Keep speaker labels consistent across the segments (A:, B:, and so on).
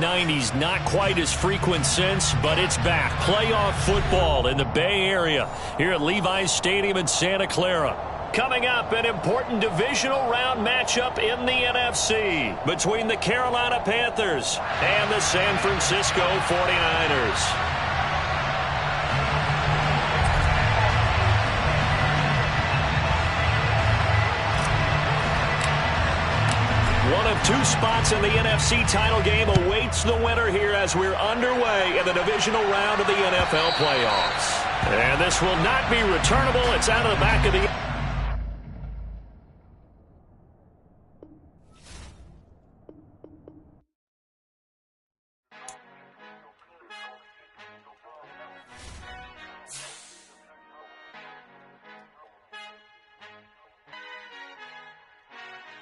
A: and 90s, not quite as frequent since, but it's back. Playoff football in the Bay Area here at Levi's Stadium in Santa Clara. Coming up, an important divisional round matchup in the NFC between the Carolina Panthers and the San Francisco 49ers. One of two spots in the NFC title game awaits the winner here as we're underway in the divisional round of the NFL playoffs. And this will not be returnable. It's out of the back of the...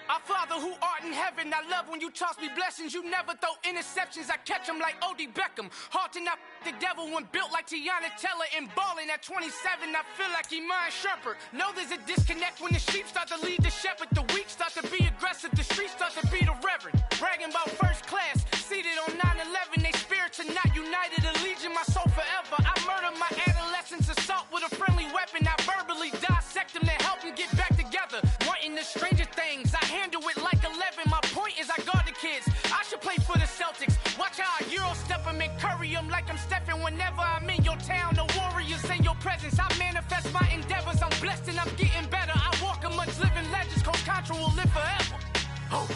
B: Our Father who art in heaven, I love when you toss me blessings. You never throw interceptions, I catch them like O.D. Beckham. Hard to not the devil when built like Tiana Teller and balling at 27. I feel like he mine shepherd. Know there's a disconnect when the sheep start to lead the shepherd. The weak start to be aggressive, the streets start to be the reverend. Bragging about first class, seated on 9/11. They spirits are not united, a legion, my soul forever. I murder my adolescence, assault with a friendly weapon. I verbally dissect them to help them get back together. Wanting the stranger things, I handle it like 11. My point is I guard the kids. I should play for the Celtics. Watch how I Euro step them and curry them like I'm Stephen. Whenever I'm in your town, the Warriors in your presence. I manifest my endeavors. I'm blessed and I'm getting better. I walk amongst living legends. Coach Contra will live forever. Oh.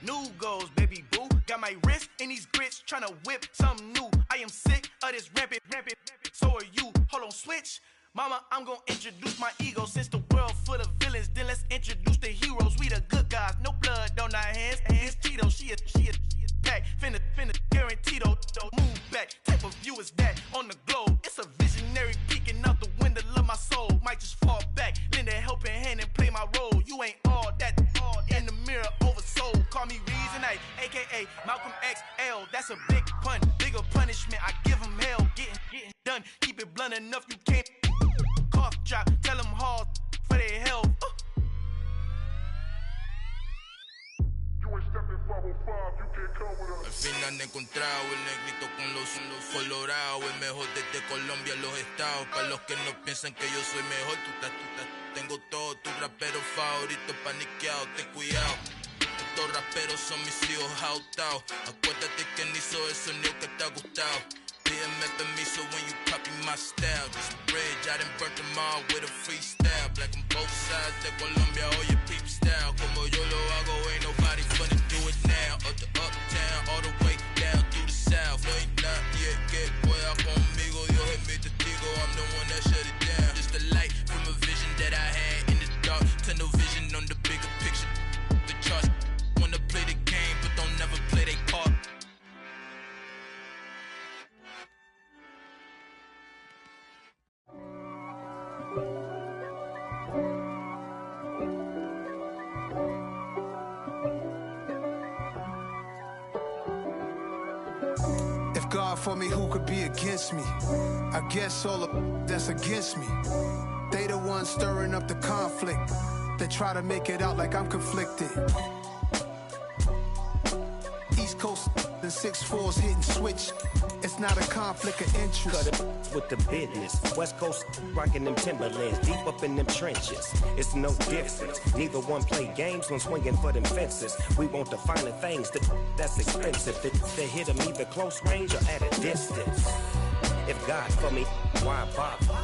B: New goals, baby boo. Got my wrist in these grits, tryna whip something new. I am sick of this rampant. So are you. Hold on, switch. Mama, I'm gonna introduce my ego. Since the world full of villains, then let's introduce the heroes. We the good guys, no blood on our hands. It's Tito, she a pack. Finna, guaranteed, don't move back. Type of view is that on the globe. It's a visionary peeking out the window of my soul. Might just fall back, lend a helping hand and play my role. You ain't all that in the mirror oversold. Call me Reason A, a.k.a. Malcolm XL. That's a big pun, bigger punishment. I give him hell, getting done. Keep it blunt enough, you can't cough drop. Tell them hard for their health.
C: Al fin han encontrado el negrito con los colorados, el mejor desde Colombia a los estados. Para los que no piensan que yo soy mejor, tengo todo, tu rapero favorito paniqueado, ten cuidado. Estos raperos son mis hijos jautados. Acuérdate que ni hizo el sonido que te ha gustado. Pídeme permiso when you copy my style. This bridge, I done burnt them all with a freestyle. Black on both sides de Colombia, oye peep style. Como yo lo hago, ain't nobody finna do it now. Up to uptown, all the way down through the south. No hay nadie que pueda conmigo. Dios es mi testigo, I'm the one that shut it down. Just the light from a vision that I had in the dark. Tunnel vision on the bigger picture. The charts wanna play the game, but don't never play their part.
D: If God for me, who could be against me? I guess all of that's against me. They the ones stirring up the conflict. They try to make it out like I'm conflicted. East Coast and 6'4's hitting switch. It's not a conflict of interest.
E: Cut it with the business. West Coast rocking them Timberlands, deep up in them trenches. It's no difference. Neither one play games when swinging for them fences. We want the finer things that's expensive. They hit them either close range or at a distance. If God for me, why bother?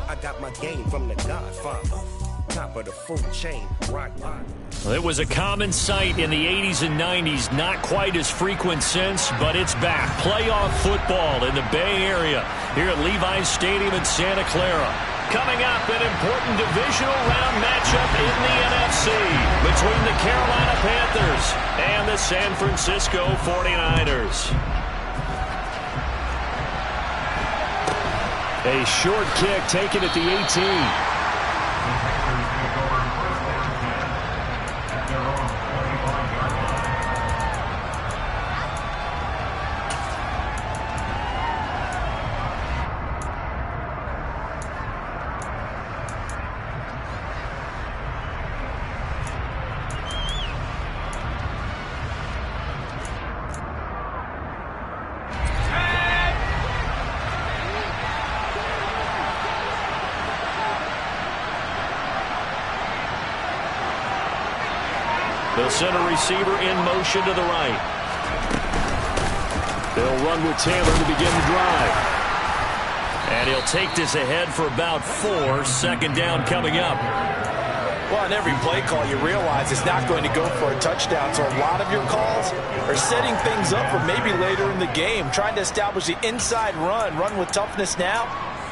E: I got my game from the Godfather. Top of the food chain, rock bottom.
A: Well, it was a common sight in the 80s and 90s, not quite as frequent since, but it's back. Playoff football in the Bay Area here at Levi's Stadium in Santa Clara. Coming up, an important divisional round matchup in the NFC between the Carolina Panthers and the San Francisco 49ers. A short kick taken at the 18. They'll send a receiver in motion to the right. They'll run with Taylor to begin the drive. And he'll take this ahead for about 4. Second down coming up.
F: Well, on every play call, you realize it's not going to go for a touchdown. So a lot of your calls are setting things up for maybe later in the game, trying to establish the inside run with toughness now,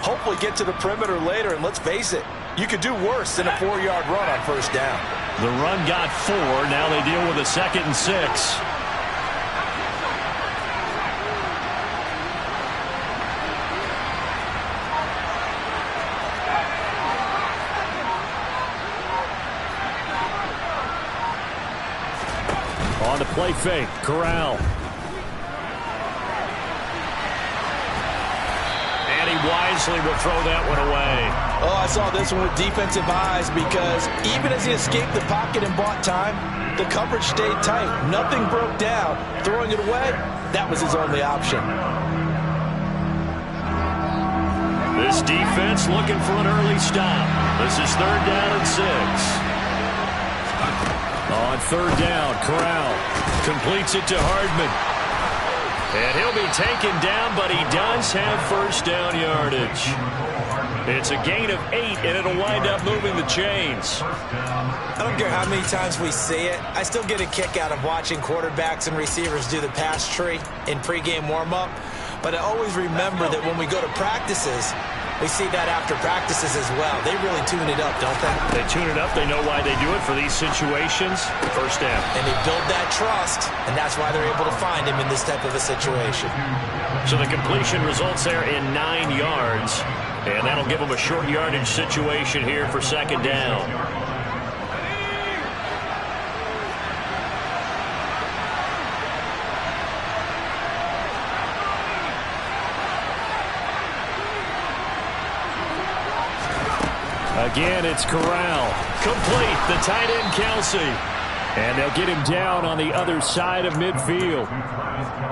F: hopefully get to the perimeter later. And let's face it, you could do worse than a 4-yard run on first down.
A: The run got 4. Now they deal with a 2nd and 6. On the play fake, Corral. And he wisely will throw that one away.
F: Oh, I saw this one with defensive eyes because even as he escaped the pocket and bought time, the coverage stayed tight. Nothing broke down. Throwing it away, that was his only option.
A: This defense looking for an early stop. This is 3rd down and 6. On 3rd down, Corral completes it to Hardman. And he'll be taken down, but he does have first down yardage. It's a gain of 8, and it'll wind up moving the chains.
F: I don't care how many times we see it. I still get a kick out of watching quarterbacks and receivers do the pass tree in pregame warm-up. But I always remember that when we go to practices, we see that after practices as well. They really tune it up, don't they?
A: They tune it up. They know why they do it for these situations. First down.
F: And they build that trust, and that's why they're able to find him in this type of a situation.
A: So the completion results there in 9 yards, and that'll give them a short yardage situation here for 2nd down. Again, it's Corral. Complete, the tight end, Kelsey. And they'll get him down on the other side of midfield.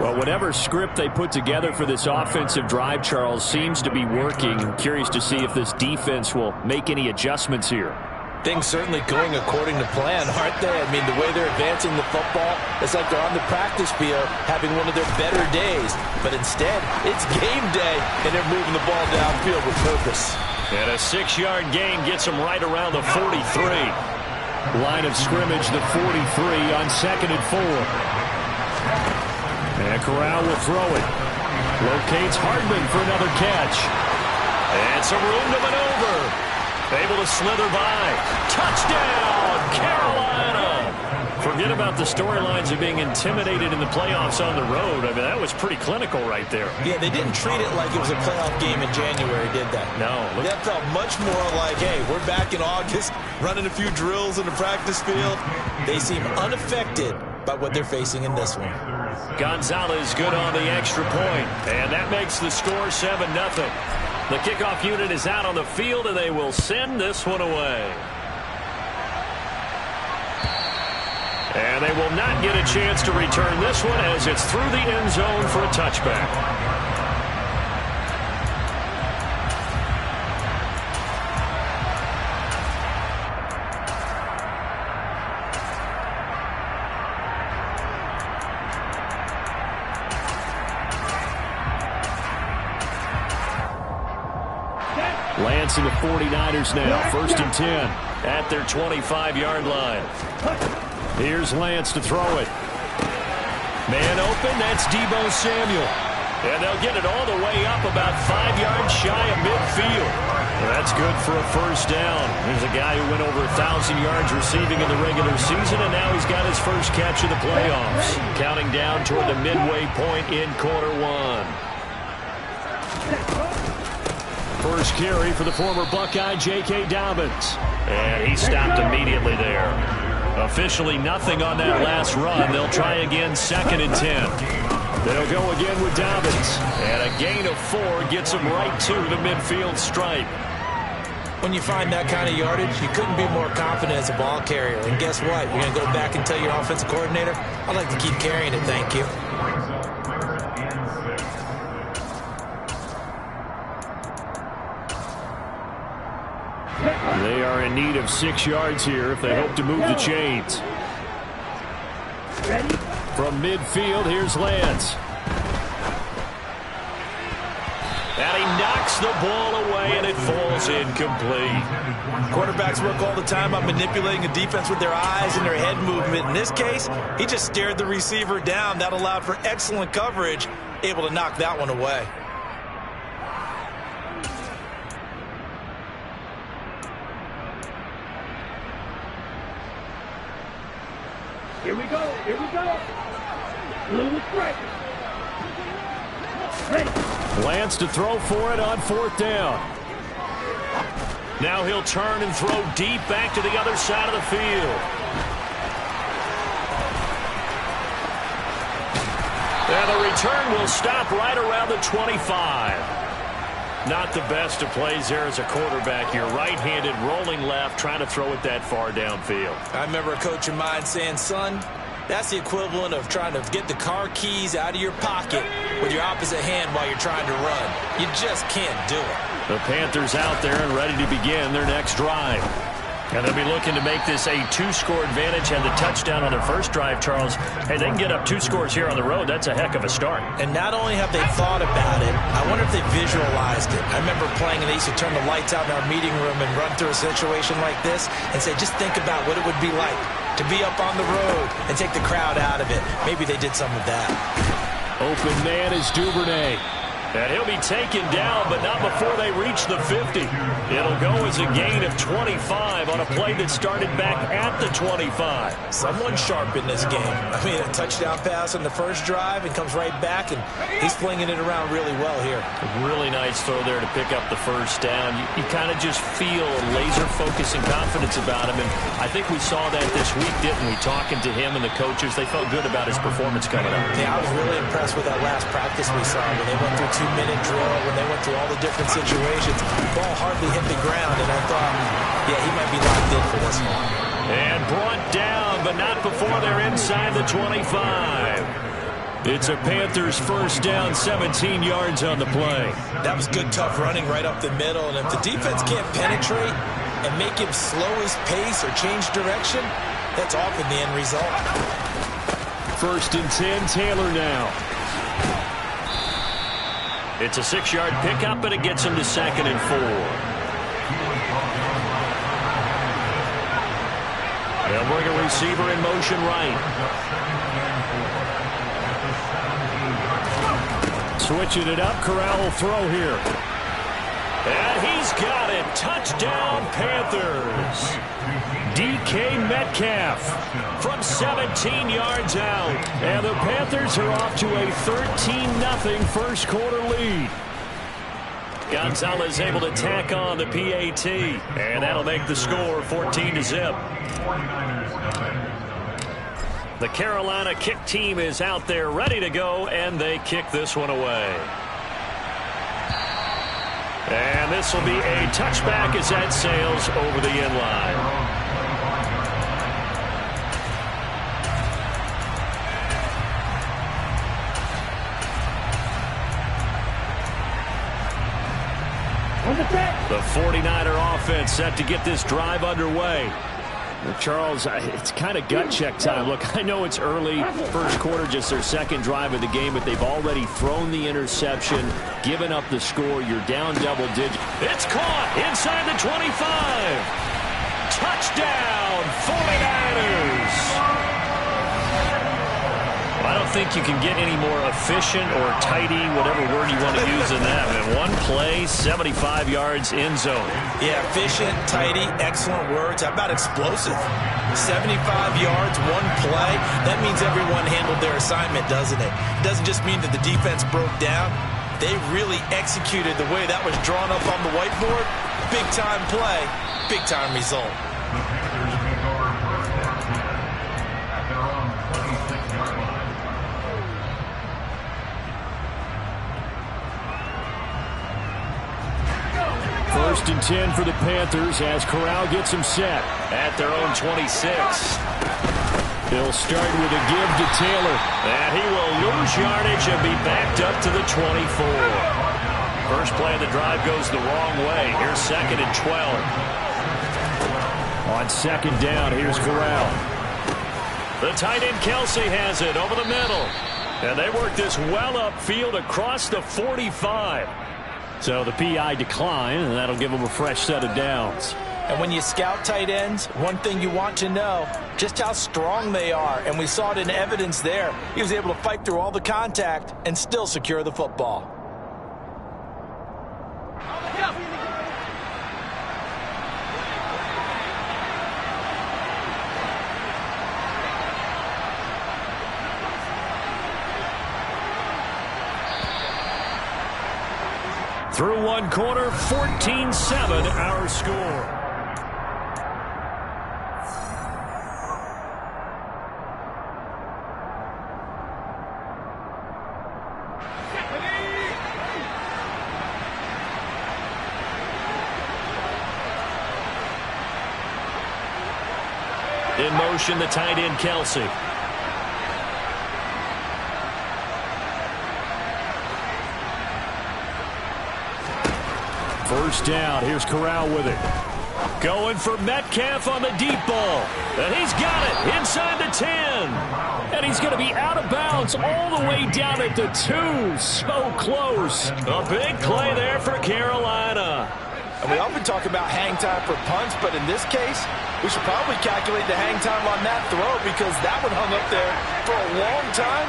A: Well, whatever script they put together for this offensive drive, Charles, seems to be working. I'm curious to see if this defense will make any adjustments here.
F: Things certainly going according to plan, aren't they? I mean, the way they're advancing the football, it's like they're on the practice field having one of their better days. But instead, it's game day, and they're moving the ball downfield with purpose.
A: And a 6-yard gain gets them right around the 43. Line of scrimmage, the 43 on 2nd and 4. And Corral will throw it. Locates Hardman for another catch. And some room to maneuver. Able to slither by. Touchdown, Carolina! Forget about the storylines of being intimidated in the playoffs on the road. I mean, that was pretty clinical right there.
F: Yeah, they didn't treat it like it was a playoff game in January, did they?
A: No.
F: That felt much more like, hey, we're back in August, running a few drills in the practice field. They seem unaffected by what they're facing in this one.
A: Gonzalez good on the extra point, and that makes the score 7-0. The kickoff unit is out on the field, and they will send this one away. And they will not get a chance to return this one as it's through the end zone for a touchback. Lance and the 49ers now, 1st and 10 at their 25-yard line. Here's Lance to throw it. Man open, that's Deebo Samuel. And they'll get it all the way up about 5 yards shy of midfield. That's good for a first down. There's a guy who went over 1,000 yards receiving in the regular season, and now he's got his first catch of the playoffs. Counting down toward the midway point in quarter one. First carry for the former Buckeye, J.K. Dobbins. And he stopped immediately there. Officially nothing on that last run. They'll try again 2nd and 10. They'll go again with Dobbins. And a gain of 4 gets them right to the midfield stripe.
F: When you find that kind of yardage, you couldn't be more confident as a ball carrier. And guess what? You're going to go back and tell your offensive coordinator, I'd like to keep carrying it, thank you.
A: They are in need of 6 yards here if they hope to move the chains. From midfield, here's Lance. And he knocks the ball away, and it falls incomplete.
F: Quarterbacks work all the time on manipulating a defense with their eyes and their head movement. In this case, he just stared the receiver down. That allowed for excellent coverage, able to knock that one away.
G: Here we go. Here we go. Blue strike. Ready.
A: Lance to throw for it on 4th down. Now he'll turn and throw deep back to the other side of the field. And the return will stop right around the 25. Not the best of plays there as a quarterback. You're right-handed, rolling left, trying to throw it that far downfield.
F: I remember a coach of mine saying, son, that's the equivalent of trying to get the car keys out of your pocket with your opposite hand while you're trying to run. You just can't do it.
A: The Panthers out there and ready to begin their next drive. And they'll be looking to make this a 2-score advantage and the touchdown on their first drive, Charles. Hey, they can get up 2 scores here on the road. That's a heck of a start.
F: And not only have they thought about it, I wonder if they visualized it. I remember playing and they used to turn the lights out in our meeting room and run through a situation like this and say, just think about what it would be like to be up on the road and take the crowd out of it. Maybe they did some of that.
A: Open man is Duvernay. And he'll be taken down, but not before they reach the 50. It'll go as a gain of 25 on a play that started back at the 25.
F: Someone sharp in this game. I mean, a touchdown pass on the first drive and comes right back, and he's flinging it around really well here.
A: A really nice throw there to pick up the first down. You kind of just feel laser focus and confidence about him, and I think we saw that this week, didn't we? Talking to him and the coaches, they felt good about his performance coming up.
F: Yeah, I was really impressed with that last practice we saw when they went through 2-minute drill, when they went through all the different situations. Ball hardly hit the ground, and I thought, yeah, he might be locked in for this one.
A: And brought down, but not before they're inside the 25. It's a Panthers first down, 17 yards on the play.
F: That was good, tough running right up the middle, and if the defense can't penetrate and make him slow his pace or change direction, that's often the end result.
A: 1st and 10, Taylor now. It's a 6-yard pickup, and it gets him to 2nd and 4. They'll bring a receiver in motion right. Switching it up, Corral will throw here. And he's got it. Touchdown, Panthers. DK Metcalf from 17 yards out. And the Panthers are off to a 13-0 first quarter lead. Gonzalez able to tack on the PAT. And that'll make the score 14-0. The Carolina kick team is out there ready to go, and they kick this one away. And this will be a touchback as that sails over the end line. The 49er offense set to get this drive underway. Well, Charles, it's kind of gut check time. Look, I know it's early, first quarter, just their second drive of the game, but they've already thrown the interception, given up the score. You're down double digits. It's caught inside the 25. Touchdown, 49ers. I don't think you can get any more efficient or tidy, whatever word you want to use in that. And one play, 75 yards in zone.
F: Yeah, efficient, tidy, excellent words. How about explosive? 75 yards, one play. That means everyone handled their assignment, doesn't it? It doesn't just mean that the defense broke down. They really executed the way that was drawn up on the whiteboard. Big-time play, big-time result.
A: First and 10 for the Panthers as Corral gets them set at their own 26. They'll start with a give to Taylor. And he will lose yardage and be backed up to the 24. First play of the drive goes the wrong way. Here's 2nd and 12. On 2nd down, here's Corral. The tight end Kelsey has it over the middle. And they work this well upfield across the 45. So the PI decline, and that'll give them a fresh set of downs.
F: And when you scout tight ends, one thing you want to know, just how strong they are. And we saw it in evidence there. He was able to fight through all the contact and still secure the football.
A: Through one quarter, 14-7 our score. In motion, the tight end Kelsey. First down. Here's Corral with it. Going for Metcalf on the deep ball. And he's got it inside the 10. And he's going to be out of bounds all the way down at the 2. So close. A big play there for Carolina.
F: And we often talk about hang time for punts, but in this case, we should probably calculate the hang time on that throw because that one hung up there for a long time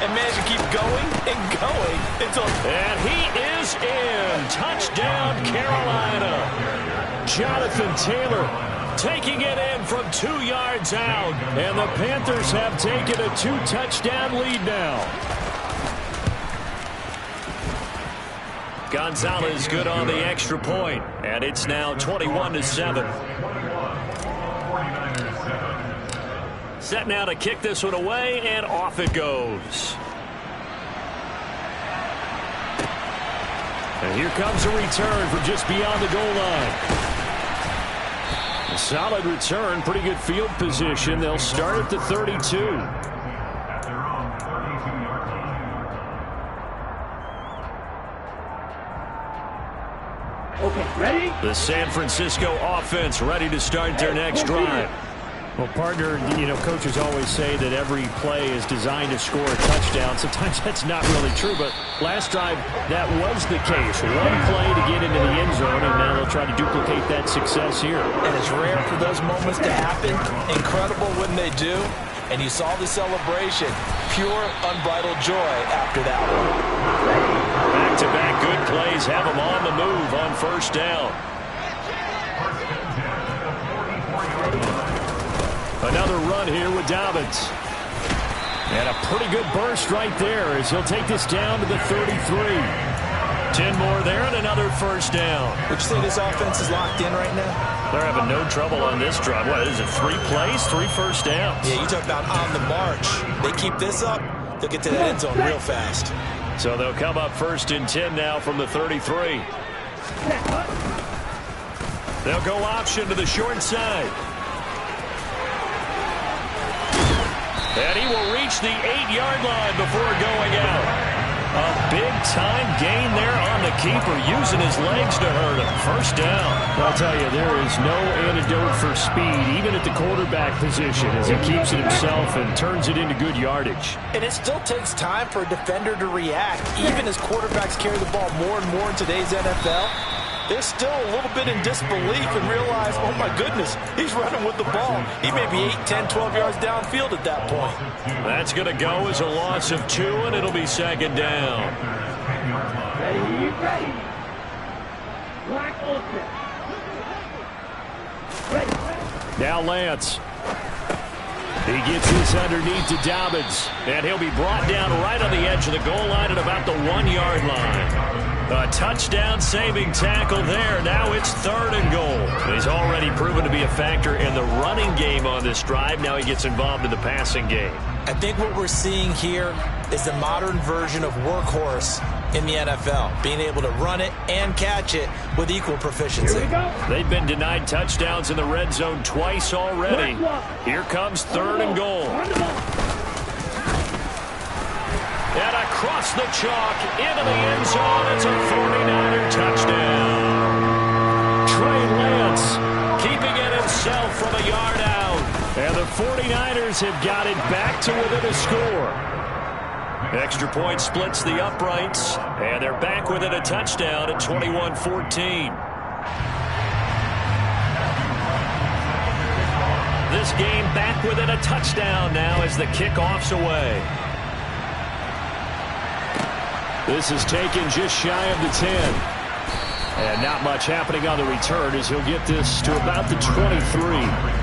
F: and managed to keep going and going until...
A: And he is in. Touchdown, Carolina. Jonathan Taylor taking it in from 2 yards out. And the Panthers have taken a 2-touchdown lead now. Gonzalez good on the extra point, and it's now 21-7. Set now to kick this one away, and off it goes. And here comes a return from just beyond the goal line. A solid return, pretty good field position. They'll start at the 32.
G: Okay, ready?
A: The San Francisco offense ready to start their next drive. Well, partner, coaches always say that every play is designed to score a touchdown. Sometimes that's not really true, but last drive, that was the case. One play to get into the end zone, and now they'll try to duplicate that success here.
F: And it's rare for those moments to happen. Incredible when they do. And you saw the celebration. Pure, unbridled joy after that one.
A: Back-to-back good plays have them on the move on first down. Another run here with Dobbins. And a pretty good burst right there as he'll take this down to the 33. 10 more there and another first down.
F: Would you say this offense is locked in right now?
A: They're having no trouble on this drive. What is it, 3 plays, 3 first downs?
F: Yeah, you talk about on the march. They keep this up, they'll get to that end zone real fast.
A: So they'll come up first and 10 now from the 33. They'll go option to the short side. And he will reach the 8-yard line before going out. A big-time gain there on the keeper, using his legs to hurt him. First down. I'll tell you, there is no antidote for speed, even at the quarterback position, as he keeps it himself and turns it into good yardage.
F: And it still takes time for a defender to react, even as quarterbacks carry the ball more and more in today's NFL. They're still a little bit in disbelief and realize, oh my goodness, he's running with the ball. He may be 8, 10, 12 yards downfield at that point.
A: That's going to go as a loss of 2, and it'll be second down.
G: Ready, ready. Black ultra. Ready.
A: Now Lance. He gets this underneath to Dobbins, and he'll be brought down right on the edge of the goal line at about the 1-yard line. A touchdown-saving tackle there. Now it's 3rd and goal. He's already proven to be a factor in the running game on this drive. Now he gets involved in the passing game.
F: I think what we're seeing here is a modern version of workhorse in the NFL, being able to run it and catch it with equal proficiency.
A: They've been denied touchdowns in the red zone twice already. Here comes 3rd and goal. And across the chalk, into the end zone, it's a 49er touchdown. Trey Lance keeping it himself from a yard out. And the 49ers have got it back to within a score. Extra point splits the uprights, and they're back within a touchdown at 21-14. This game back within a touchdown now as the kickoff's away. This is taken just shy of the 10. And not much happening on the return as he'll get this to about the 23.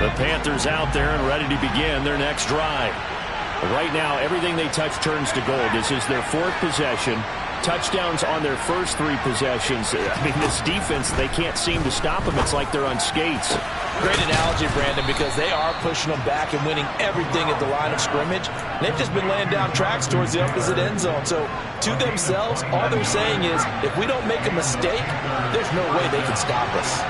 A: The Panthers out there and ready to begin their next drive. Right now, everything they touch turns to gold. This is their fourth possession. Touchdowns on their first three possessions. I mean, this defense, they can't seem to stop them. It's like they're on skates.
F: Great analogy, Brandon, because they are pushing them back and winning everything at the line of scrimmage. They've just been laying down tracks towards the opposite end zone. So, to themselves, all they're saying is, if we don't make a mistake, there's no way they can stop us.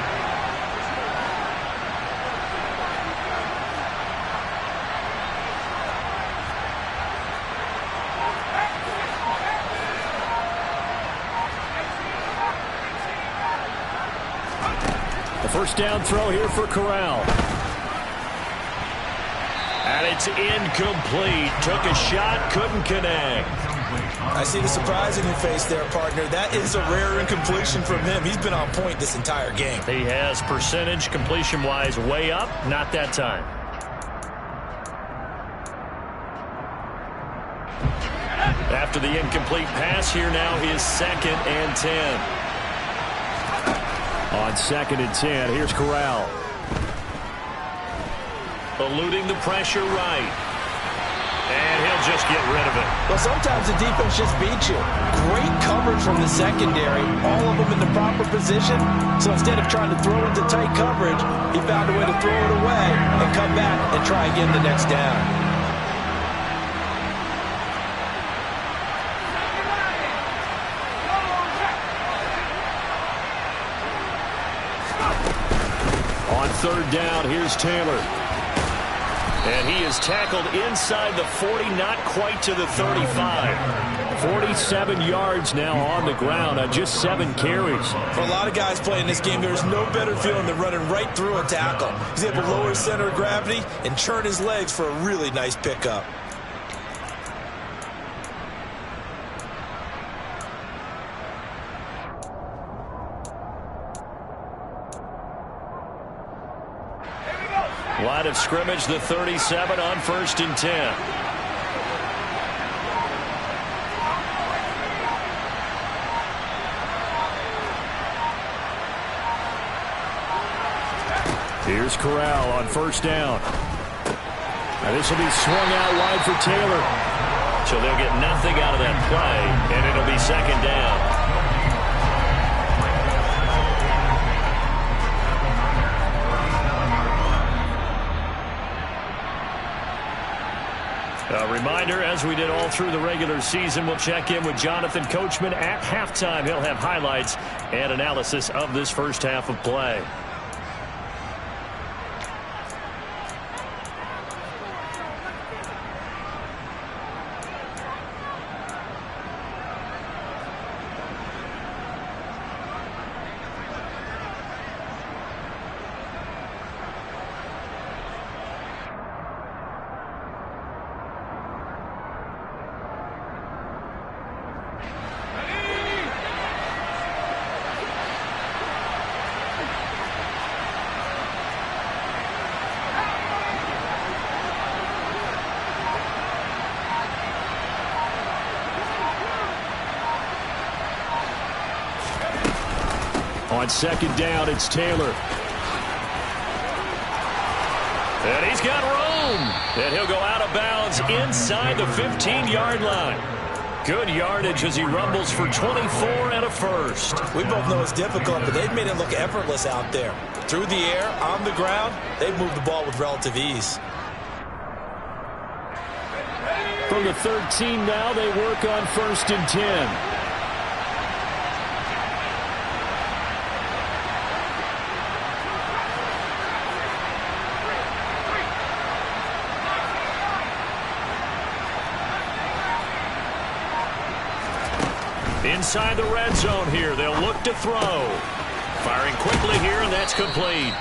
A: First down throw here for Corral. And it's incomplete. Took a shot, couldn't connect.
F: I see the surprise in your face there, partner. That is a rare incompletion from him. He's been on point this entire game.
A: He has percentage completion-wise way up. Not that time. After the incomplete pass, here now is 2nd and 10. On 2nd and 10, here's Corral. Eluding the pressure right. And he'll just get rid of it.
F: Well, sometimes the defense just beats you. Great coverage from the secondary. All of them in the proper position. So instead of trying to throw into tight coverage, he found a way to throw it away and come back and try again the next down.
A: Third down, here's Taylor. And he is tackled inside the 40, not quite to the 35. 47 yards now on the ground on just 7 carries.
F: For a lot of guys playing this game, there's no better feeling than running right through a tackle. He's able to lower his center of gravity and churn his legs for a really nice pickup.
A: Line of scrimmage, the 37 on 1st and 10. Here's Corral on 1st down. And this will be swung out wide for Taylor. So they'll get nothing out of that play, and it'll be 2nd down. A reminder, as we did all through the regular season, we'll check in with Jonathan Coachman at halftime. He'll have highlights and analysis of this first half of play. On 2nd down, it's Taylor. And he's got room. And he'll go out of bounds inside the 15-yard line. Good yardage as he rumbles for 24 and a first.
F: We both know it's difficult, but they've made it look effortless out there. Through the air, on the ground, they've moved the ball with relative ease.
A: From the 13 now, they work on 1st and 10. Inside the red zone here, they'll look to throw. Firing quickly here, and that's complete.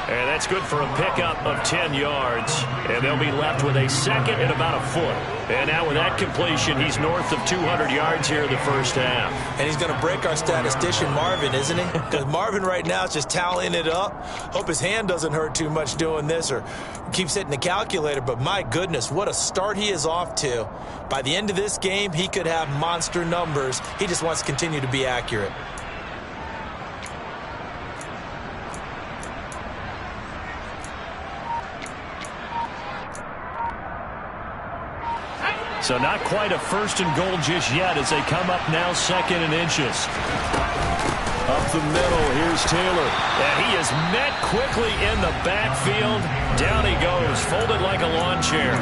A: And that's good for a pickup of 10 yards. And they'll be left with a second and about a foot. And now with that completion, he's north of 200 yards here in the first half.
F: And he's going to break our statistician Marvin, isn't he? Because Marvin right now is just tallying it up. Hope his hand doesn't hurt too much doing this or keeps hitting the calculator. But my goodness, what a start he is off to. By the end of this game, he could have monster numbers. He just wants to continue to be accurate.
A: So not quite a first and goal just yet as they come up now second and inches. Up the middle, here's Taylor. And he is met quickly in the backfield. Down he goes, folded like a lawn chair.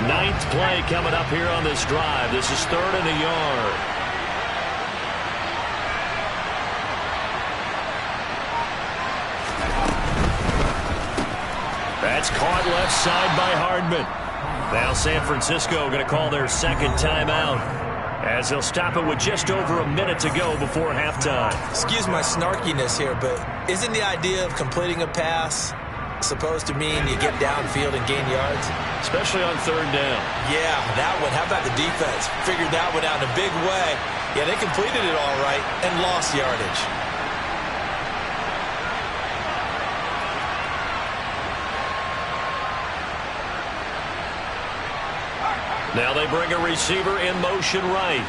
A: Ninth play coming up here on this drive. This is 3rd and a yard. That's caught left side by Hardman. Now San Francisco going to call their second timeout as they'll stop it with just over a minute to go before halftime.
F: Excuse my snarkiness here, but isn't the idea of completing a pass supposed to mean you get downfield and gain yards?
A: Especially on 3rd down.
F: Yeah, that one. How about the defense? Figured that one out in a big way. Yeah, they completed it all right and lost yardage.
A: Now they bring a receiver in motion right.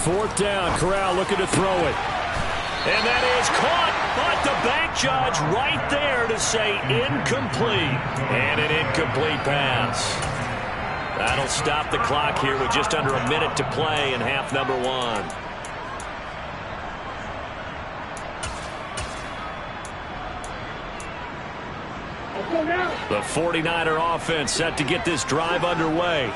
A: Fourth down, Corral looking to throw it. And that is caught, but the back judge right there to say incomplete. And an incomplete pass. That'll stop the clock here with just under a minute to play in half number 1. The 49er offense set to get this drive underway.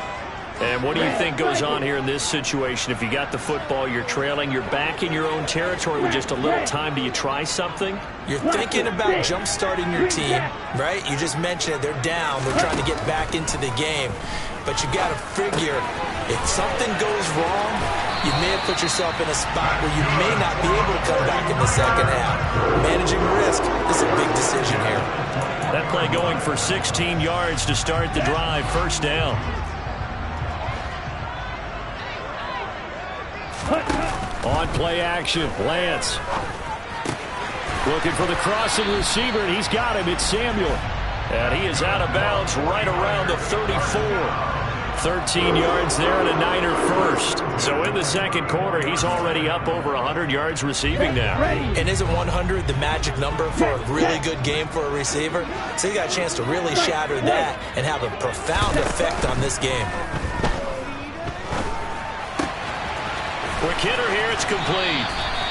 A: And what do you think goes on here in this situation? If you got the football, you're trailing, you're back in your own territory with just a little time. Do you try something?
F: You're thinking about jump-starting your team, right? You just mentioned it. They're down. They're trying to get back into the game. But you got to figure, if something goes wrong, you may have put yourself in a spot where you may not be able to come back in the second half. Managing risk is a big decision here.
A: That play going for 16 yards to start the drive. First down. On play action, Lance. Looking for the crossing receiver, and he's got him. It's Samuel. And he is out of bounds right around the 34. 13 yards there and a Niner first. So in the second quarter, he's already up over 100 yards receiving now.
F: And isn't 100 the magic number for a really good game for a receiver? So he got a chance to really shatter that and have a profound effect on this game.
A: Quick hitter here, it's complete.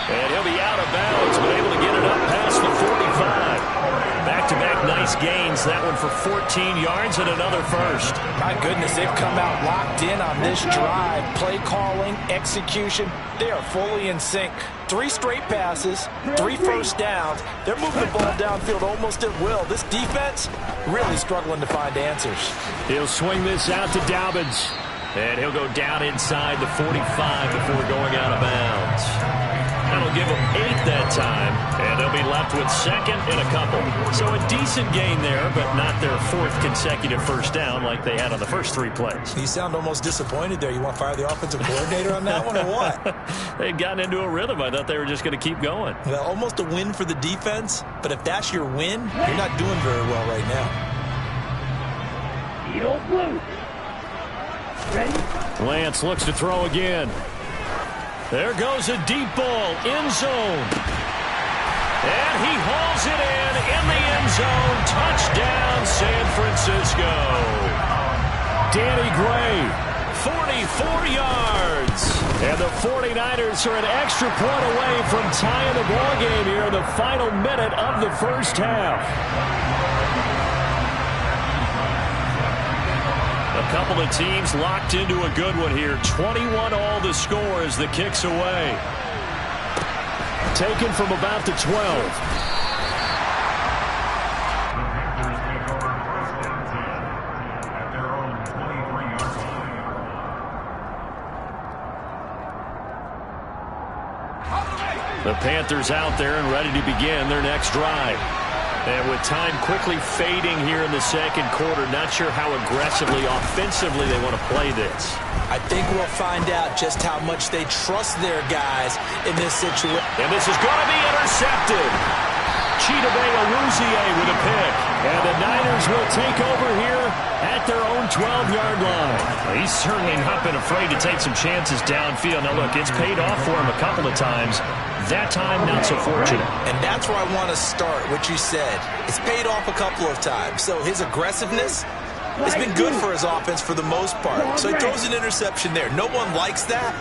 A: And he'll be out of bounds, but able to get it up past the 45. Back-to-back nice gains. That one for 14 yards and another first.
F: My goodness, they've come out locked in on this drive. Play calling, execution, they are fully in sync. 3 straight passes, 3 first downs. They're moving the ball downfield almost at will. This defense really struggling to find answers.
A: He'll swing this out to Dobbins. And he'll go down inside the 45 before going out of bounds. That'll give them 8 that time, and they'll be left with second and a couple. So a decent gain there, but not their 4th consecutive first down like they had on the first 3 plays.
F: You sound almost disappointed there. You want to fire the offensive coordinator on that one or what?
A: They had gotten into a rhythm. I thought they were just going to keep going.
F: Well, almost a win for the defense, but if that's your win, you're not doing very well right now.
G: Eagle blue. Ready?
A: Lance looks to throw again. There goes a deep ball, end zone. And he hauls zone. Touchdown, San Francisco. Danny Gray, 44 yards. And the 49ers are an extra point away from tying the ball game here in the final minute of the first half. A couple of teams locked into a good one here. 21 all the score as the kick's away. Taken from about the 12. The Panthers out there and ready to begin their next drive. And with time quickly fading here in the second quarter, not sure how aggressively, offensively they want to play this.
F: I think we'll find out just how much they trust their guys in this situation.
A: And this is going to be intercepted. Chidobe Awuzie with a pick. And the Niners will take over here at their own 12-yard line.
H: Well, he's certainly not been afraid to take some chances downfield. Now, look, it's paid off for him a couple of times. That time, not so fortunate.
F: And that's where I want to start, what you said. It's paid off a couple of times. So his aggressiveness has been good for his offense for the most part. So he throws an interception there. No one likes that,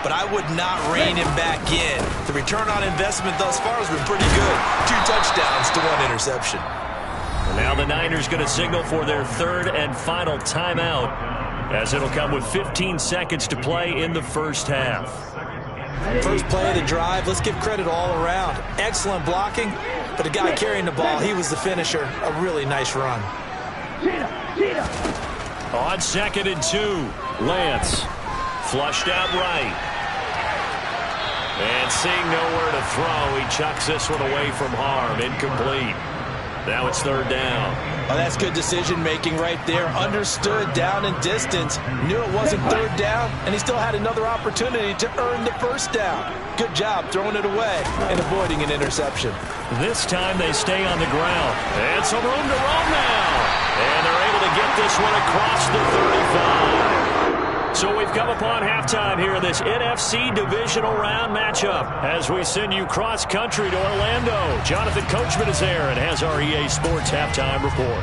F: but I would not rein him back in. The return on investment thus far has been pretty good. 2 touchdowns to 1 interception.
A: And now the Niners going to signal for their third and final timeout, as it'll come with 15 seconds to play in the first half.
F: First play of the drive, let's give credit all around. Excellent blocking, but the guy carrying the ball, he was the finisher. A really nice run.
A: On 2nd and 2, Lance flushed out right. And seeing nowhere to throw, he chucks this one away from harm. Incomplete. Now it's 3rd down.
F: Oh, that's good decision-making right there. Understood down and distance. Knew it wasn't 3rd down, and he still had another opportunity to earn the 1st down. Good job throwing it away and avoiding an interception.
A: This time they stay on the ground. And some room to roam now. And they're able to get this one across the 35. So we've come upon halftime here in this NFC divisional round matchup as we send you cross-country to Orlando. Jonathan Coachman is there and has our EA Sports halftime report.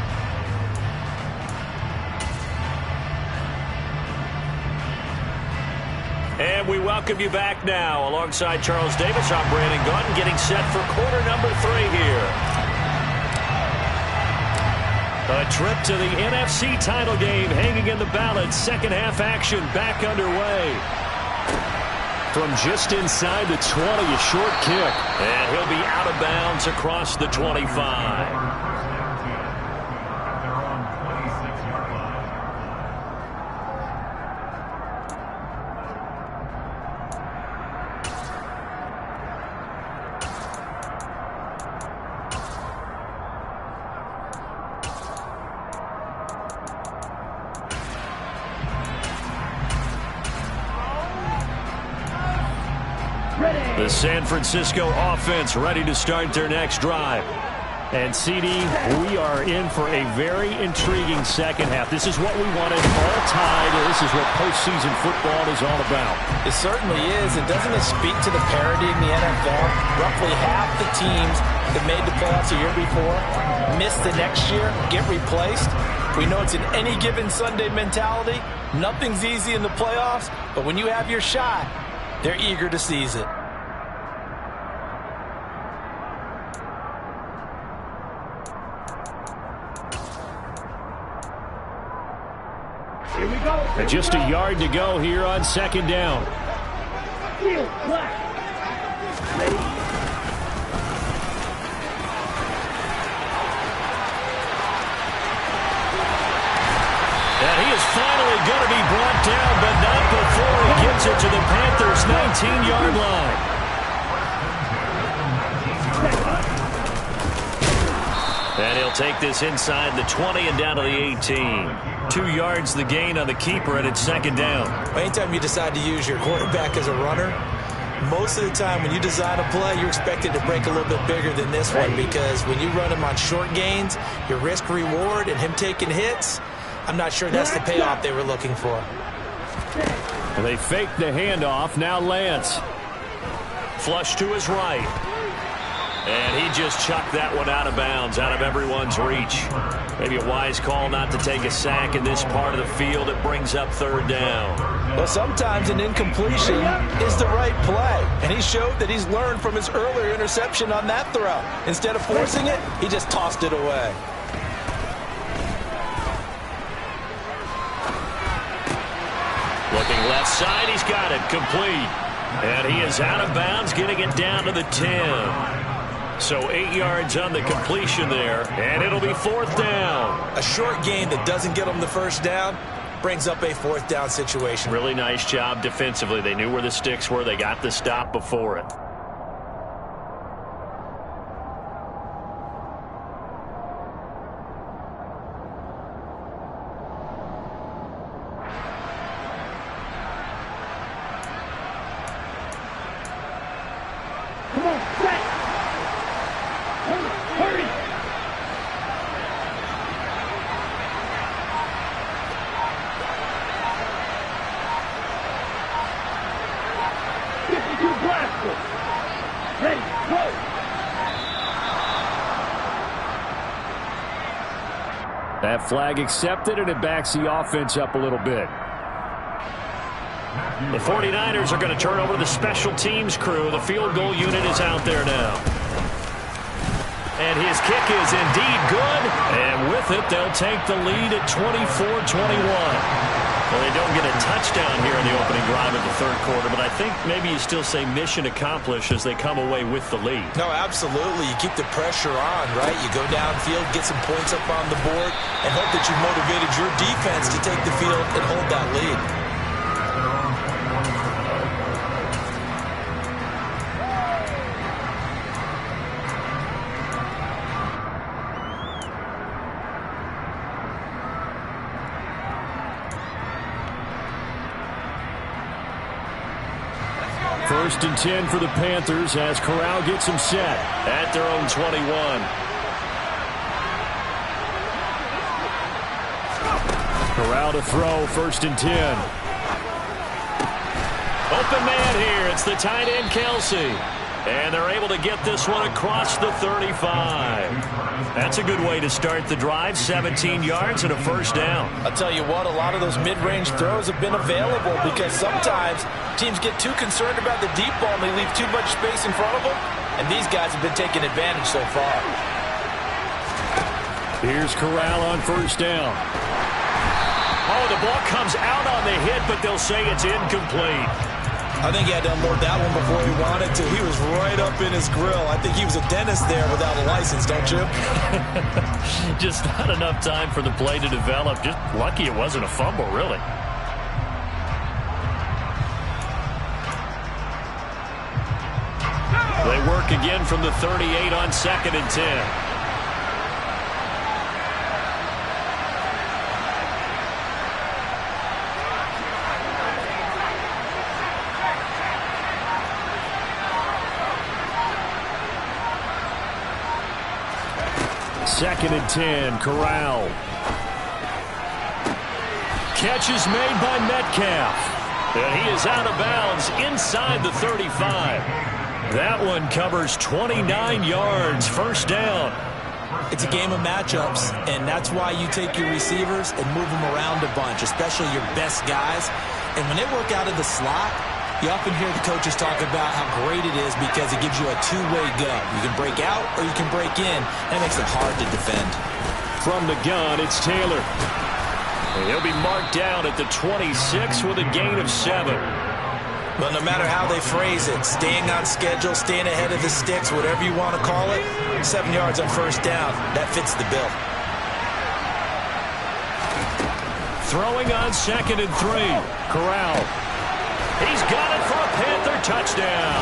A: And we welcome you back now. Alongside Charles Davis, I'm Brandon Gunn, getting set for quarter number 3 here. A trip to the NFC title game hanging in the balance. Second half action back underway. From just inside the 20, a short kick. And he'll be out of bounds across the 25. The San Francisco offense ready to start their next drive. And, CD, we are in for a very intriguing second half. This is what we wanted all tied. This is what postseason football is all about.
F: It certainly is. And doesn't it speak to the parity in the NFL? Roughly half the teams that made the playoffs a year before miss the next year, get replaced. We know it's an any given Sunday mentality. Nothing's easy in the playoffs, but when you have your shot, they're eager to seize it.
G: Here we go.
A: And just a yard to go here on 2nd down.
G: Field black. Ready.
A: And he is finally going to be brought down, but not before he gets it to the Panthers' 19-yard line. And he'll take this inside the 20 and down to the 18. 2 yards the gain on the keeper, and it's 2nd down.
F: Anytime you decide to use your quarterback as a runner, most of the time when you design a play, you're expected to break a little bit bigger than this one, because when you run him on short gains, your risk-reward and him taking hits, I'm not sure that's the payoff they were looking for.
A: They fake the handoff. Now Lance. Flush to his right. And he He just chucked that one out of bounds, out of everyone's reach. Maybe a wise call not to take a sack in this part of the field. It brings up third down.
F: Well, sometimes an incompletion is the right play. And he showed that he's learned from his earlier interception on that throw. Instead of forcing it, he just tossed it away.
A: Looking left side, he's got it, complete. And he is out of bounds, getting it down to the 10. So 8 yards on the completion there, and it'll be fourth down.
F: A short gain that doesn't get him the first down brings up a fourth down situation.
A: Really nice job defensively. They knew where the sticks were. They got the stop before it.
G: Come on, set! Hurry! Blaster! Ready, go!
H: That flag accepted, and it backs the offense up a little bit.
A: The 49ers are going to turn over to the special teams crew. The field goal unit is out there now. And his kick is indeed good. And with it, they'll take the lead at 24-21. Well, they don't get a touchdown here in the opening drive of the third quarter, but I think maybe you still say mission accomplished as they come away with the lead.
F: No, absolutely. You keep the pressure on, right? You go downfield, get some points up on the board, and hope that you've motivated your defense to take the field and hold that lead.
H: First and 10 for the Panthers as Corral gets them set
A: at their own 21.
H: Corral to throw, first and 10.
A: Open man here. It's the tight end, Kelsey. And they're able to get this one across the 35. That's a good way to start the drive. 17 yards and a first down.
F: I'll tell you what, a lot of those mid-range throws have been available because sometimes teams get too concerned about the deep ball and they leave too much space in front of them. And these guys have been taking advantage so far.
H: Here's Corral on first down.
A: Oh, the ball comes out on the hit, but they'll say it's incomplete.
F: I think he had to unload that one before he wanted to. He was right up in his grill. I think he was a dentist there without a license, don't you?
A: Just not enough time for the play to develop. Just lucky it wasn't a fumble, really. They work again from the 38 on second and 10.
H: Second and 10, Corral.
A: Catch is made by Metcalf. And he is out of bounds inside the 35. That one covers 29 yards, first down.
F: It's a game of matchups, and that's why you take your receivers and move them around a bunch, especially your best guys. And when they work out of the slot, you often hear the coaches talk about how great it is because it gives you a two-way go. You can break out or you can break in, and it makes it hard to defend.
H: From the gun, it's Taylor.
A: And he'll be marked down at the 26 with a gain of 7.
F: But no matter how they phrase it, staying on schedule, staying ahead of the sticks, whatever you want to call it, 7 yards on first down, that fits the bill.
A: Throwing on second and 3, Corral. He's got it for a Panther touchdown.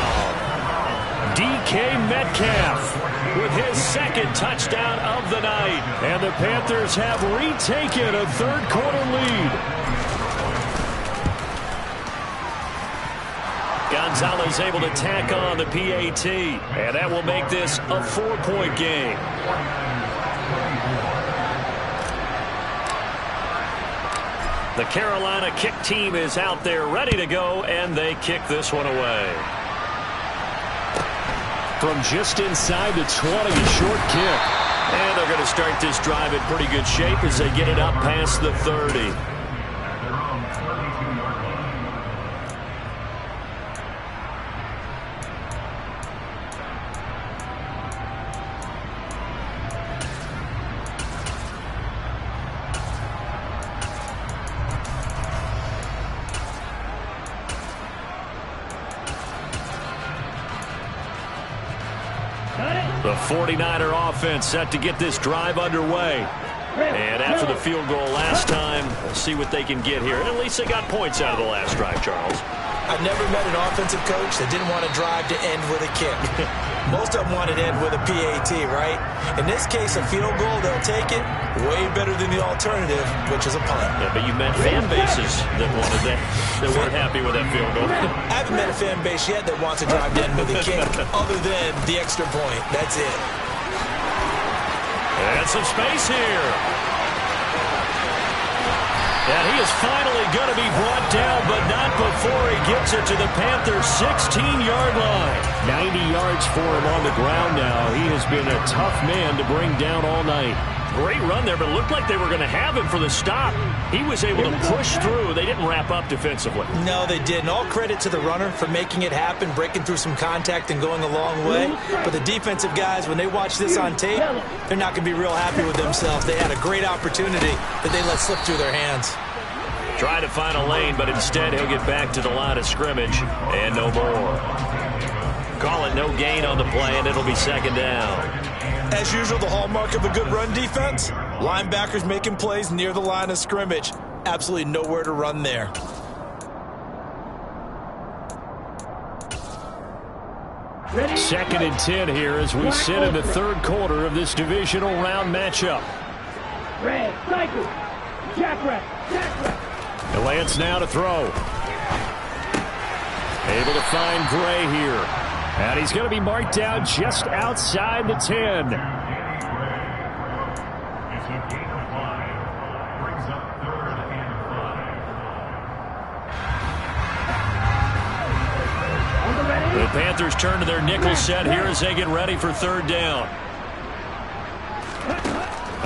A: DK Metcalf with his second touchdown of the night. And the Panthers have retaken a third quarter lead. Gonzalez able to tack on the PAT. And that will make this a 4-point game. The Carolina kick team is out there ready to go, and they kick this one away.
H: from just inside the 20, a short kick.
A: And they're going to start this drive in pretty good shape as they get it up past the 30.
H: The 49er offense set to get this drive underway. And after the field goal last time, we'll see what they can get here. And at least they got points out of the last drive, Charles.
F: I've never met an offensive coach that didn't want to drive to end with a kick. Most of them want to end with a PAT, right? In this case, a field goal, they'll take it. Way better than the alternative, which is a punt.
H: Yeah, but you met fan bases that wanted that weren't happy with that field goal.
F: I haven't met a fan base yet that wants to drive to end with a kick other than the extra point. That's it.
H: And some space here. And he is finally going to be brought down, but not before he gets it to the Panthers' 16-yard line. 90 yards for him on the ground now. He has been a tough man to bring down all night. Great run there, but it looked like they were going to have him for the stop. He was able to push through. They didn't wrap up defensively.
F: No, they didn't. All credit to the runner for making it happen, breaking through some contact and going a long way. But the defensive guys, when they watch this on tape, they're not going to be real happy with themselves. They had a great opportunity that they let slip through their hands.
H: Try to find a lane, but instead he'll get back to the line of scrimmage and no more. Call it no gain on the play, and it'll be second down.
F: As usual, the hallmark of a good run defense, linebackers making plays near the line of scrimmage. Absolutely nowhere to run there.
H: Second and 10 here as we sit in the third quarter of this divisional round matchup.
G: Red, cycle, jackrack.
H: Lance now to throw. Able to find Gray here. And he's going to be marked down just outside the 10. The Panthers turn to their nickel set here as they get ready for third down.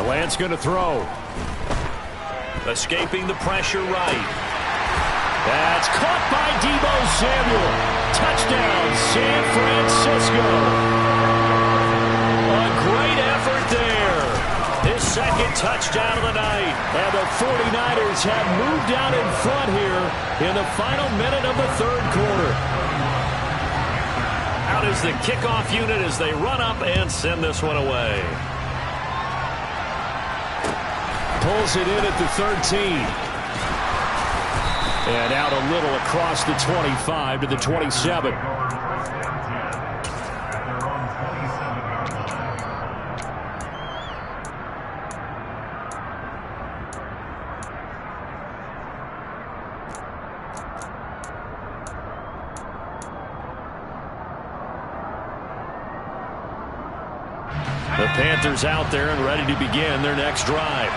H: Lance going to throw. Escaping the pressure right. That's caught by Deebo Samuel. Touchdown, San Francisco. A great effort there. His second touchdown of the night. And the 49ers have moved out in front here in the final minute of the third quarter. Out is the kickoff unit as they run up and send this one away. Pulls it in at the 13. And out a little across the 25 to the 27. The Panthers out there and ready to begin their next drive.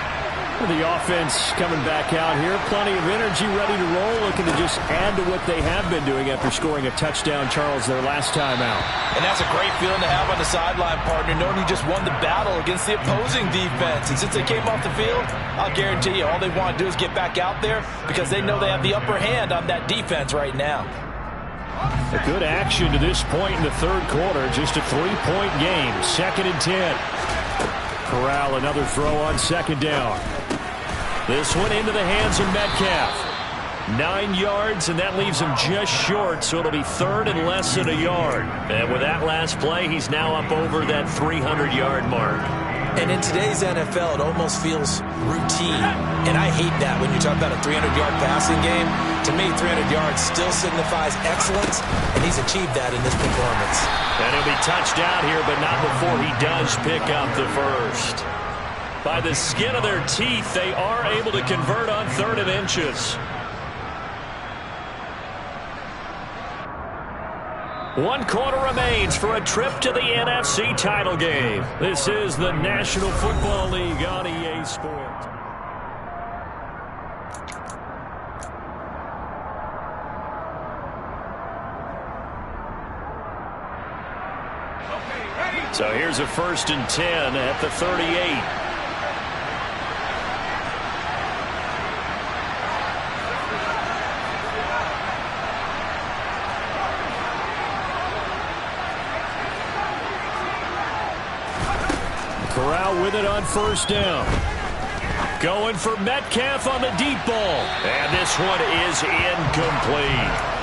H: The offense coming back out here. Plenty of energy, ready to roll, looking to just add to what they have been doing after scoring a touchdown, Charles, their last time out.
F: And that's a great feeling to have on the sideline, partner, knowing you just won the battle against the opposing defense. And since they came off the field, I'll guarantee you all they want to do is get back out there because they know they have the upper hand on that defense right now.
H: A good action to this point in the third quarter. Just a 3-point game. Second and 10. Corral, another throw on second down. This one into the hands of Metcalf. 9 yards, and that leaves him just short, so it'll be third and less than a yard. And with that last play, he's now up over that 300-yard mark.
F: And in today's NFL, it almost feels routine. And I hate that when you talk about a 300-yard passing game. To me, 300 yards still signifies excellence, and he's achieved that in this performance.
H: And he'll be touched out here, but not before he does pick up the first. By the skin of their teeth, they are able to convert on third and inches. 1 quarter remains for a trip to the NFC title game. This is the National Football League on EA Sports.
A: Here's a 1st and 10 at the 38. Corral with it on 1st down. Going for Metcalf on the deep ball. And this one is incomplete.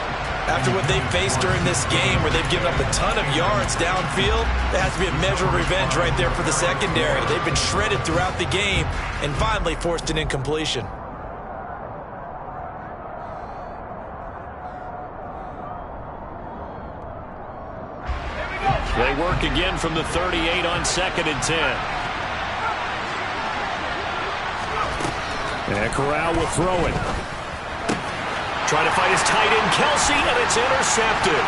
F: After what they faced during this game where they've given up a ton of yards downfield, there has to be a measure of revenge right there for the secondary. They've been shredded throughout the game and finally forced an incompletion.
A: They work again from the 38 on 2nd and 10. And Corral will throw it. Trying to fight his tight end, Kelsey, and it's intercepted.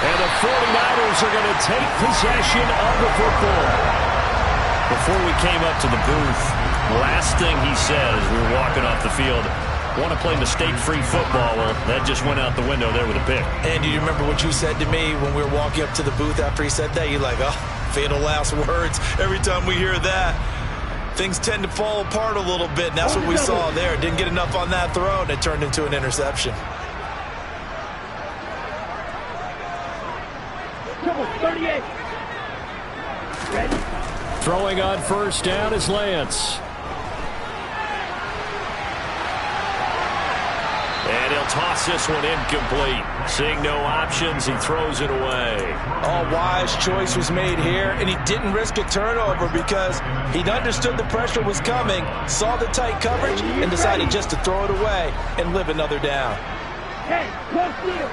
A: And the 49ers are going to take possession of the football. Before we came up to the booth, last thing he said as we were walking off the field, want to play mistake-free football. Well, that just went out the window there with a pick.
F: And do you remember what you said to me when we were walking up to the booth after he said that? You're like, oh, fatal last words. Every time we hear that, things tend to fall apart a little bit, and that's what we saw there. Didn't get enough on that throw, and it turned into an interception.
G: 38. Ready?
A: Throwing on 1st down is Lance. And he'll toss this one incomplete. Seeing no options, he throws it away.
F: A wise choice was made here, and he didn't risk a turnover because he understood the pressure was coming, saw the tight coverage, and decided just to throw it away and live another down.
G: Hey, close here.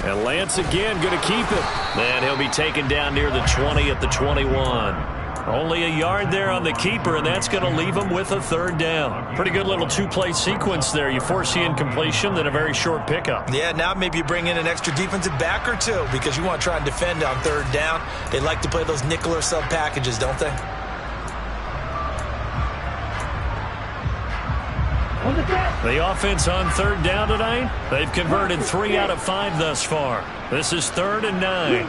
A: And Lance again going to keep it. And he'll be taken down near the 20 at the 21. Only a yard there on the keeper, and that's going to leave him with a 3rd down. Pretty good little 2-play sequence there. You force the incompletion, then a very short pickup.
F: Yeah, now maybe you bring in an extra defensive back or two because you want to try and defend on 3rd down. They like to play those nickel or sub packages, don't they?
A: The offense on 3rd down tonight, they've converted 3 out of 5 thus far. This is 3rd and 9.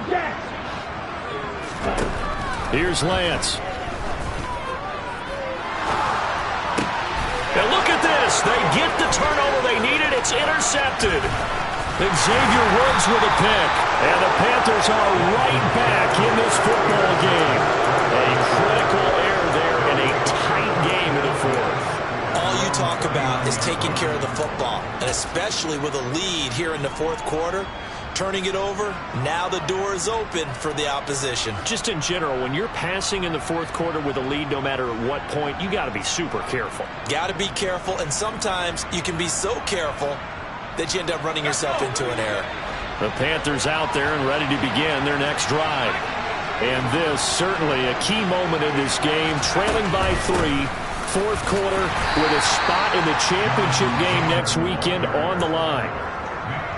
A: Here's Lance. And look at this. They get the turnover they needed. It's intercepted. And Xavier Woods with a pick. And the Panthers are right back in this football game. A critical error there in a tight game in the 4th.
F: All you talk about is taking care of the football, and especially with a lead here in the 4th quarter. Turning it over, now the door is open for the opposition.
A: Just in general, when you're passing in the 4th quarter with a lead, no matter at what point, you got to be super careful.
F: Got to be careful, and sometimes you can be so careful that you end up running yourself into an error.
A: The Panthers out there and ready to begin their next drive. And this certainly a key moment in this game, trailing by 3, 4th quarter with a spot in the championship game next weekend on the line.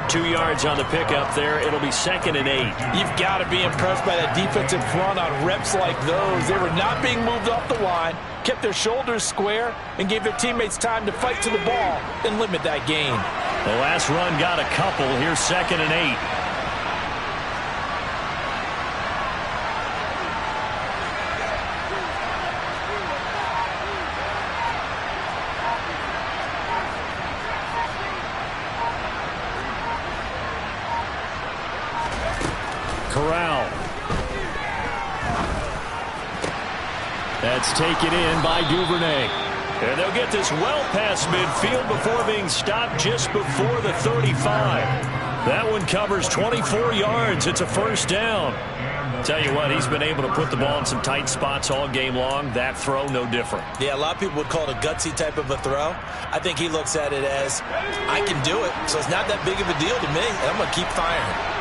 A: 2 yards on the pickup there. It'll be 2nd and 8.
F: You've got to be impressed by that defensive front on reps like those. They were not being moved off the line, kept their shoulders square, and gave their teammates time to fight to the ball and limit that gain.
A: The last run got a couple. Here's 2nd and 8. Corral. That's taken in by Duvernay. And they'll get this well past midfield before being stopped just before the 35. That one covers 24 yards. It's a 1st down. Tell you what, he's been able to put the ball in some tight spots all game long. That throw, no different.
F: Yeah, a lot of people would call it a gutsy type of a throw. I think he looks at it as, I can do it, so it's not that big of a deal to me, and I'm going to keep firing.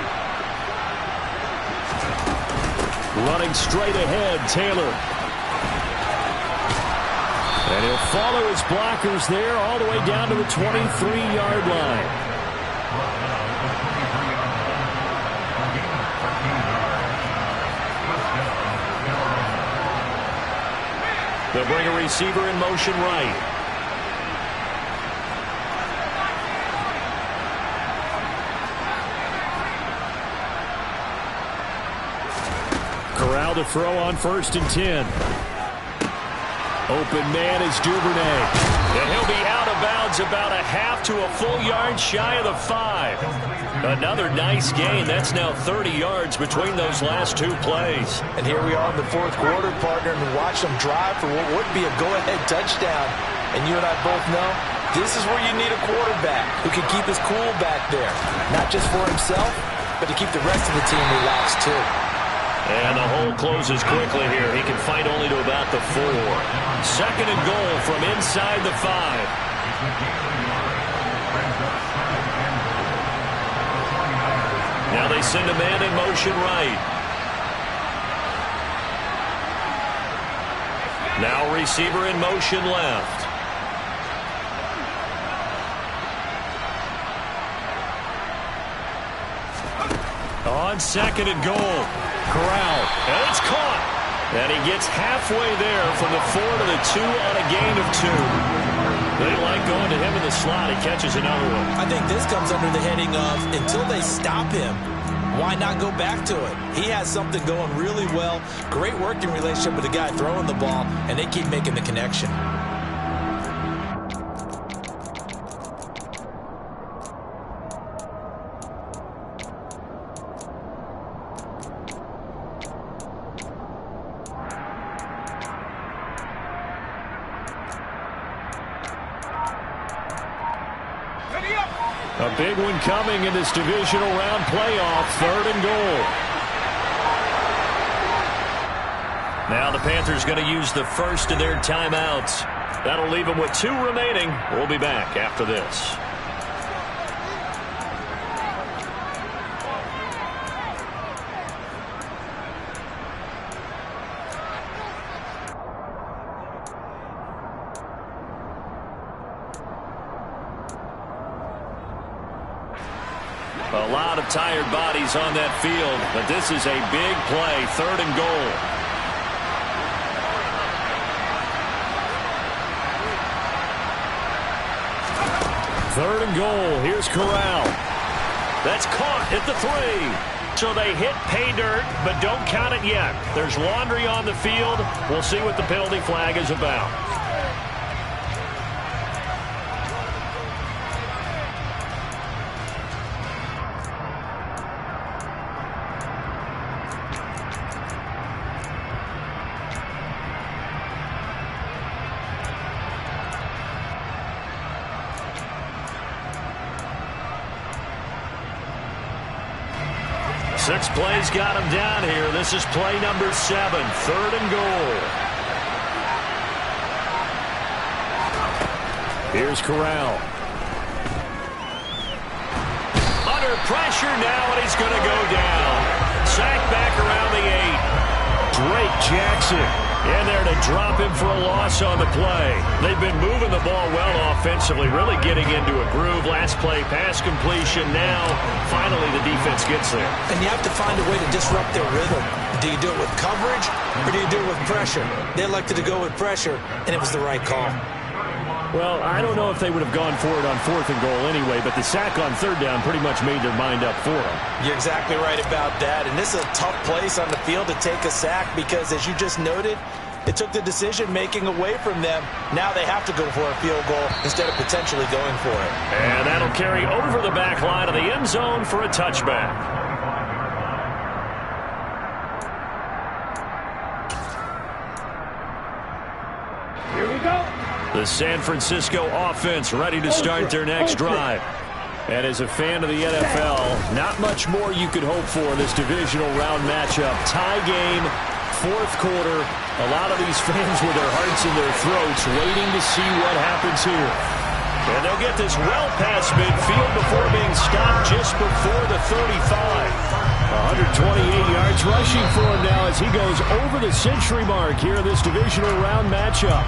A: Running straight ahead, Taylor. And he'll follow his blockers there all the way down to the 23-yard line. They'll bring a receiver in motion right.
H: Corral to throw on 1st and 10. Open man is Duvernay. And he'll be out of bounds about a half to a full yard shy of the 5. Another nice gain. That's now 30 yards between those last 2 plays.
F: And here we are in the 4th quarter, partner, and watch them drive for what would be a go-ahead touchdown. And you and I both know this is where you need a quarterback who can keep his cool back there. Not just for himself, but to keep the rest of the team relaxed too.
A: And the hole closes quickly here. He can fight only to about the 4. 2nd and goal from inside the 5. Now they send a man in motion right. Now receiver in motion left. On 2nd and goal. Corral, and it's caught. And he gets halfway there from the 4 to the 2 on a gain of 2. They like going to him in the slot. He catches another one.
F: I think this comes under the heading of until they stop him, why not go back to it? He has something going really well. Great working relationship with the guy throwing the ball, and they keep making the connection.
H: A big one coming in this divisional round playoff. 3rd and goal.
A: Now the Panthers going to use the first of their timeouts. That'll leave them with 2 remaining. We'll be back after this. A lot of tired bodies on that field, but this is a big play. 3rd and goal.
H: Third and goal. Here's Corral.
A: That's caught at the 3. So they hit pay dirt, but don't count it yet. There's laundry on the field. We'll see what the penalty flag is about. Six plays got him down here. This is play number 7. 3rd and goal.
H: Here's Corral.
A: Under pressure now, and he's going to go down. Sacked back around the 8.
H: Drake Jackson in there to drop him for a loss on the play.
A: They've been moving the ball well offensively, really getting into a groove. Last play, pass completion. Now, finally, the defense gets there.
F: And you have to find a way to disrupt their rhythm. Do you do it with coverage, or do you do it with pressure? They elected to go with pressure, and it was the right call.
H: Well, I don't know if they would have gone for it on 4th and goal anyway, but the sack on 3rd down pretty much made their mind up for them.
F: You're exactly right about that, and this is a tough place on the field to take a sack because, as you just noted, it took the decision-making away from them. Now they have to go for a field goal instead of potentially going for it.
A: And that'll carry over the back line of the end zone for a touchback.
G: Here we go.
A: The San Francisco offense ready to start their next drive.
H: And as a fan of the NFL, not much more you could hope for in this divisional round matchup. Tie game, 4th quarter. A lot of these fans with their hearts in their throats waiting to see what happens here.
A: And they'll get this well past midfield before being stopped just before the 35.
H: 128 yards rushing for him now as he goes over the century mark here in this divisional round matchup.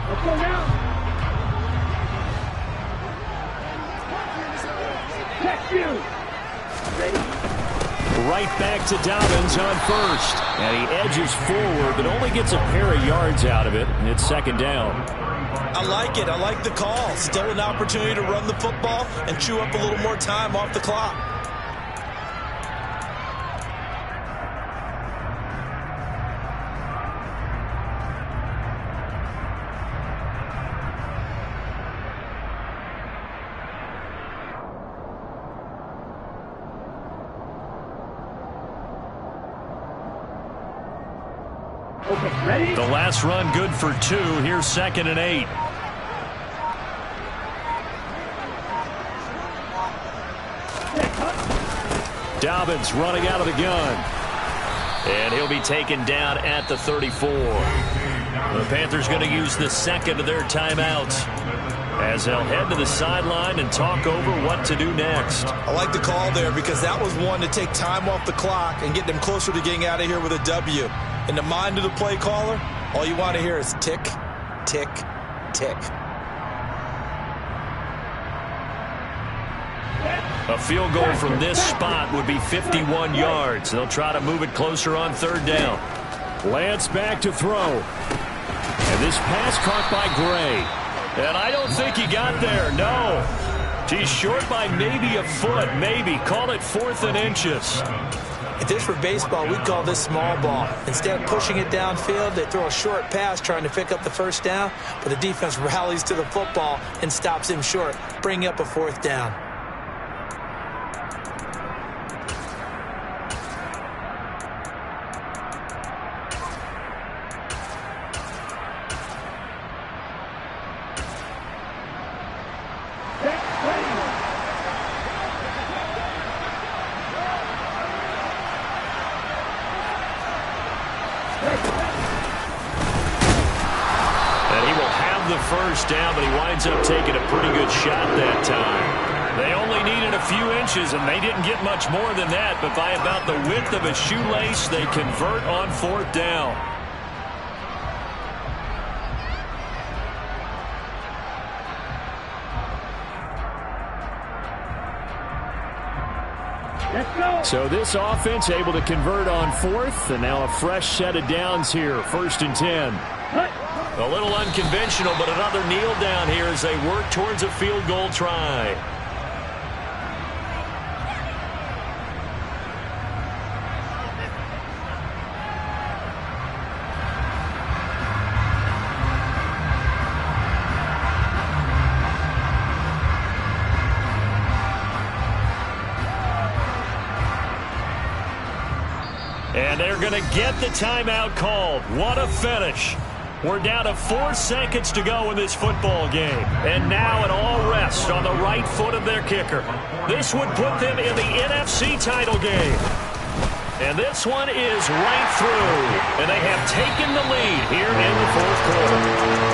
G: Let's go now. Check you.
H: Right back to Dobbins on first. And he edges forward, but only gets a pair of yards out of it. It's second down.
F: I like it. I like the call. Still an opportunity to run the football and chew up a little more time off the clock.
G: Okay, ready?
A: The last run good for 2. Here's 2nd and 8. Dobbins running out of the gun. And he'll be taken down at the 34. The Panthers going to use the second of their timeouts as they'll head to the sideline and talk over what to do next.
F: I like the call there because that was one to take time off the clock and get them closer to getting out of here with a W. In the mind of the play caller, all you want to hear is tick, tick, tick.
A: A field goal from this spot would be 51 yards. They'll try to move it closer on 3rd down.
H: Lance back to throw. And this pass caught by Gray.
A: And I don't think he got there, no. He's short by maybe a foot, maybe. Call it 4th and inches.
F: If this were baseball, we'd call this small ball. Instead of pushing it downfield, they throw a short pass trying to pick up the 1st down, but the defense rallies to the football and stops him short, bringing up a 4th down.
A: Down, but he winds up taking a pretty good shot that time. They only needed a few inches, and they didn't get much more than that, but by about the width of a shoelace, they convert on 4th down.
G: Let's go.
H: So this offense able to convert on 4th, and now a fresh set of downs here, 1st and 10.
A: A little unconventional, but another kneel down here as they work towards a field goal try. And they're going to get the timeout called. What a finish. We're down to 4 seconds to go in this football game. And now it all rests on the right foot of their kicker. This would put them in the NFC title game. And this one is right through. And they have taken the lead here in the 4th quarter.